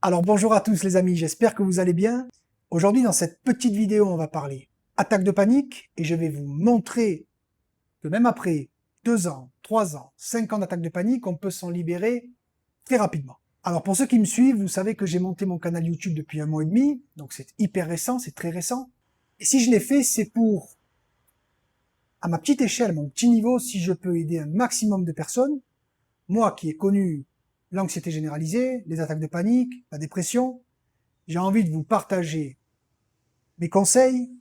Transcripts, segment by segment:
Alors bonjour à tous les amis, j'espère que vous allez bien. Aujourd'hui dans cette petite vidéo on va parler attaque de panique et je vais vous montrer que même après 2 ans, 3 ans, 5 ans d'attaque de panique, on peut s'en libérer très rapidement. Alors pour ceux qui me suivent, vous savez que j'ai monté mon canal YouTube depuis 1 mois et demi, donc c'est hyper récent, c'est très récent. Et si je l'ai fait, c'est pour, à ma petite échelle, mon petit niveau, si je peux aider un maximum de personnes, moi qui ai connu l'anxiété généralisée, les attaques de panique, la dépression, j'ai envie de vous partager mes conseils,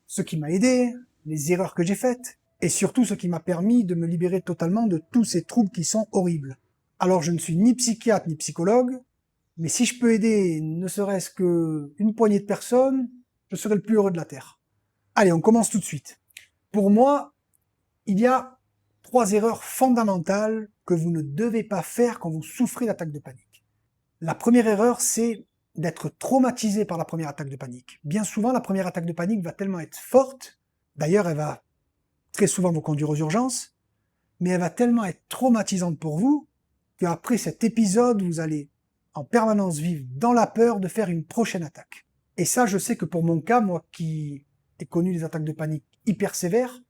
ce qui m'a aidé, les erreurs que j'ai faites, et surtout ce qui m'a permis de me libérer totalement de tous ces troubles qui sont horribles. Alors je ne suis ni psychiatre ni psychologue, mais si je peux aider ne serait-ce qu'une poignée de personnes, je serai le plus heureux de la Terre. Allez, on commence tout de suite. Pour moi, il y a 3 erreurs fondamentales que vous ne devez pas faire quand vous souffrez d'attaque de panique. La première erreur, c'est d'être traumatisé par la première attaque de panique. Bien souvent, la première attaque de panique va tellement être forte, d'ailleurs elle va très souvent vous conduire aux urgences, mais elle va tellement être traumatisante pour vous, qu'après cet épisode, vous allez en permanence vivre dans la peur de faire une prochaine attaque. Et ça, je sais que pour mon cas, moi qui ai connu des attaques de panique hyper sévères,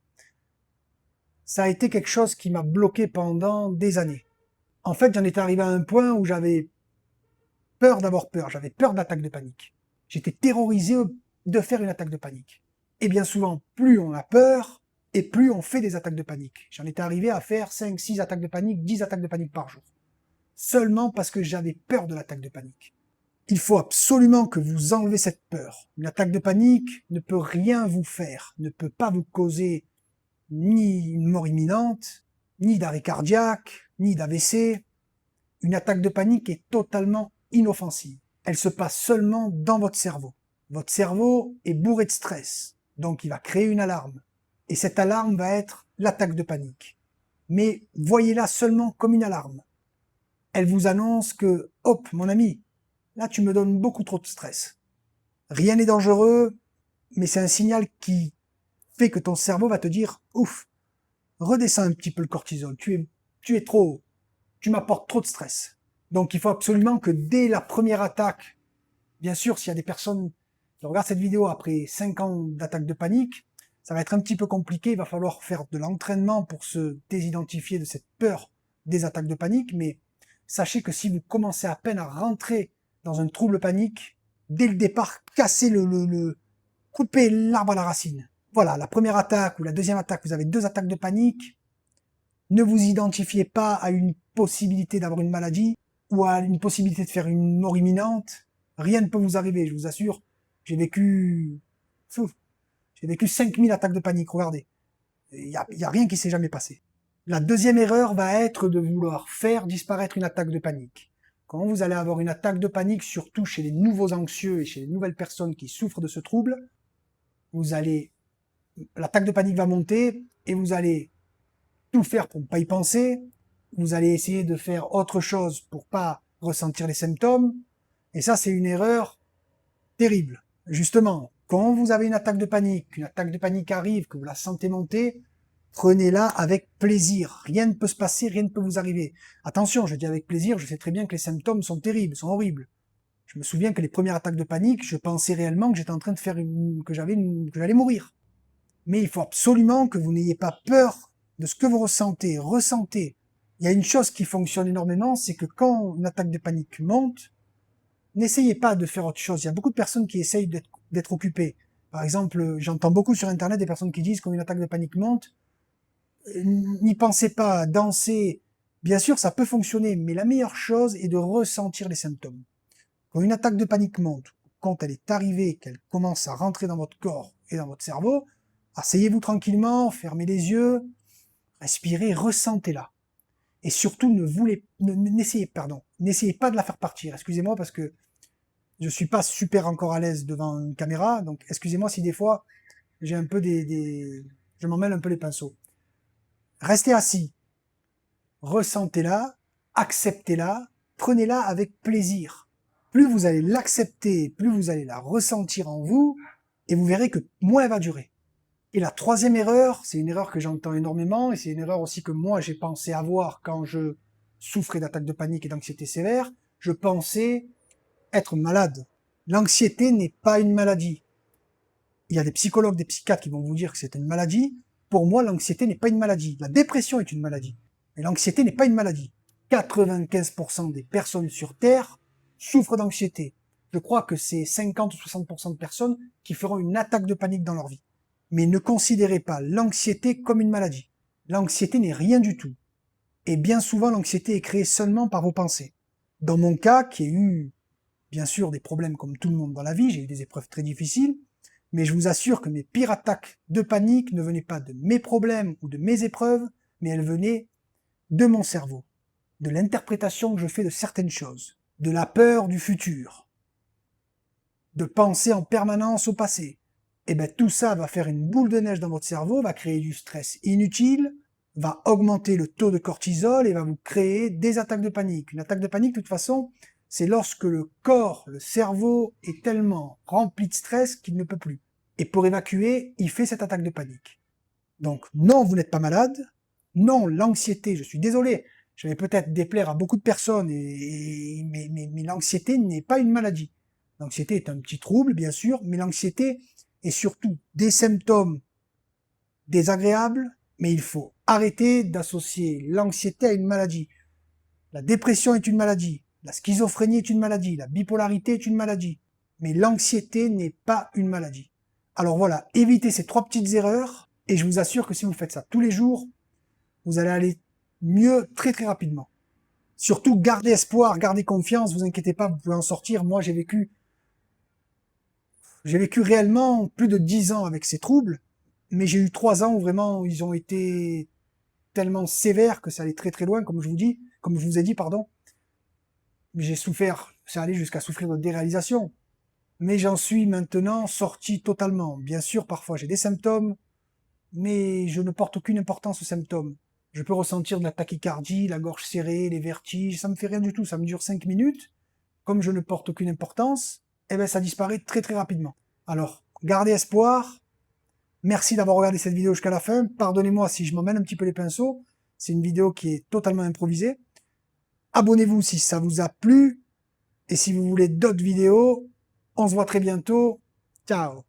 ça a été quelque chose qui m'a bloqué pendant des années. En fait, j'en étais arrivé à un point où j'avais peur d'avoir peur, j'avais peur d'attaque de panique. J'étais terrorisé de faire une attaque de panique. Et bien souvent, plus on a peur, et plus on fait des attaques de panique. J'en étais arrivé à faire 5, 6 attaques de panique, 10 attaques de panique par jour. Seulement parce que j'avais peur de l'attaque de panique. Il faut absolument que vous enlevez cette peur. Une attaque de panique ne peut rien vous faire, ne peut pas vous causer ni une mort imminente, ni d'arrêt cardiaque, ni d'AVC. Une attaque de panique est totalement inoffensive. Elle se passe seulement dans votre cerveau. Votre cerveau est bourré de stress, donc il va créer une alarme. Et cette alarme va être l'attaque de panique. Mais voyez-la seulement comme une alarme. Elle vous annonce que, hop, mon ami, là tu me donnes beaucoup trop de stress. Rien n'est dangereux, mais c'est un signal qui fait que ton cerveau va te dire, ouf, redescends un petit peu le cortisol, tu es trop haut, tu m'apportes trop de stress. Donc il faut absolument que dès la première attaque, bien sûr s'il y a des personnes qui regardent cette vidéo après 5 ans d'attaque de panique, ça va être un petit peu compliqué, il va falloir faire de l'entraînement pour se désidentifier de cette peur des attaques de panique, mais sachez que si vous commencez à peine à rentrer dans un trouble panique, dès le départ, coupez l'arbre à la racine. Voilà, la première attaque ou la deuxième attaque, vous avez 2 attaques de panique, ne vous identifiez pas à une possibilité d'avoir une maladie ou à une possibilité de faire une mort imminente. Rien ne peut vous arriver, je vous assure. J'ai vécu 5000 attaques de panique, regardez. Il y a rien qui s'est jamais passé. La deuxième erreur va être de vouloir faire disparaître une attaque de panique. Quand vous allez avoir une attaque de panique, surtout chez les nouveaux anxieux et chez les nouvelles personnes qui souffrent de ce trouble, l'attaque de panique va monter et vous allez tout faire pour ne pas y penser, vous allez essayer de faire autre chose pour pas ressentir les symptômes, et ça c'est une erreur terrible. Justement, quand vous avez une attaque de panique arrive, que vous la sentez monter, prenez-la avec plaisir. Rien ne peut se passer, rien ne peut vous arriver. Attention, je dis avec plaisir, je sais très bien que les symptômes sont terribles, sont horribles. Je me souviens que les premières attaques de panique, je pensais réellement que j'étais en train de faire que j'allais mourir. Mais il faut absolument que vous n'ayez pas peur de ce que vous ressentez. Ressentez. Il y a une chose qui fonctionne énormément, c'est que quand une attaque de panique monte, n'essayez pas de faire autre chose. Il y a beaucoup de personnes qui essayent d'être occupées. Par exemple, j'entends beaucoup sur Internet des personnes qui disent quand une attaque de panique monte, n'y pensez pas, dansez. Bien sûr, ça peut fonctionner, mais la meilleure chose est de ressentir les symptômes. Quand une attaque de panique monte, quand elle est arrivée, qu'elle commence à rentrer dans votre corps et dans votre cerveau, asseyez-vous tranquillement, fermez les yeux, respirez, ressentez-la. Et surtout, n'essayez pas de la faire partir. Excusez-moi parce que je suis pas super encore à l'aise devant une caméra, donc excusez-moi si des fois j'ai un peu je m'en mêle un peu les pinceaux. Restez assis, ressentez-la, acceptez-la, prenez-la avec plaisir. Plus vous allez l'accepter, plus vous allez la ressentir en vous, et vous verrez que moins elle va durer. Et la troisième erreur, c'est une erreur que j'entends énormément, et c'est une erreur aussi que moi j'ai pensé avoir quand je souffrais d'attaques de panique et d'anxiété sévère. Je pensais être malade. L'anxiété n'est pas une maladie. Il y a des psychologues, des psychiatres qui vont vous dire que c'est une maladie. Pour moi, l'anxiété n'est pas une maladie. La dépression est une maladie. Mais l'anxiété n'est pas une maladie. 95% des personnes sur Terre souffrent d'anxiété. Je crois que c'est 50 ou 60% de personnes qui feront une attaque de panique dans leur vie. Mais ne considérez pas l'anxiété comme une maladie. L'anxiété n'est rien du tout. Et bien souvent, l'anxiété est créée seulement par vos pensées. Dans mon cas, qui ai eu, bien sûr, des problèmes comme tout le monde dans la vie, j'ai eu des épreuves très difficiles, mais je vous assure que mes pires attaques de panique ne venaient pas de mes problèmes ou de mes épreuves, mais elles venaient de mon cerveau, de l'interprétation que je fais de certaines choses, de la peur du futur, de penser en permanence au passé. Et bien tout ça va faire une boule de neige dans votre cerveau, va créer du stress inutile, va augmenter le taux de cortisol et va vous créer des attaques de panique. Une attaque de panique, de toute façon, c'est lorsque le corps, le cerveau est tellement rempli de stress qu'il ne peut plus. Et pour évacuer, il fait cette attaque de panique. Donc non, vous n'êtes pas malade. Non, l'anxiété, je suis désolé, je vais peut-être déplaire à beaucoup de personnes, mais l'anxiété n'est pas une maladie. L'anxiété est un petit trouble, bien sûr, mais l'anxiété est surtout des symptômes désagréables, mais il faut arrêter d'associer l'anxiété à une maladie. La dépression est une maladie, la schizophrénie est une maladie, la bipolarité est une maladie, mais l'anxiété n'est pas une maladie. Alors voilà, évitez ces 3 petites erreurs, et je vous assure que si vous faites ça tous les jours, vous allez aller mieux très très rapidement. Surtout, gardez espoir, gardez confiance, vous inquiétez pas, vous pouvez en sortir. Moi, j'ai vécu réellement plus de 10 ans avec ces troubles, mais j'ai eu 3 ans où vraiment ils ont été tellement sévères que ça allait très très loin, comme je vous ai dit, pardon. J'ai souffert, ça allait jusqu'à souffrir de déréalisation. Mais j'en suis maintenant sorti totalement. Bien sûr, parfois j'ai des symptômes, mais je ne porte aucune importance aux symptômes. Je peux ressentir de la tachycardie, la gorge serrée, les vertiges, ça me fait rien du tout, ça me dure 5 minutes. Comme je ne porte aucune importance, eh ben ça disparaît très très rapidement. Alors, gardez espoir. Merci d'avoir regardé cette vidéo jusqu'à la fin. Pardonnez-moi si je m'emmène un petit peu les pinceaux. C'est une vidéo qui est totalement improvisée. Abonnez-vous si ça vous a plu. Et si vous voulez d'autres vidéos, on se voit très bientôt. Ciao!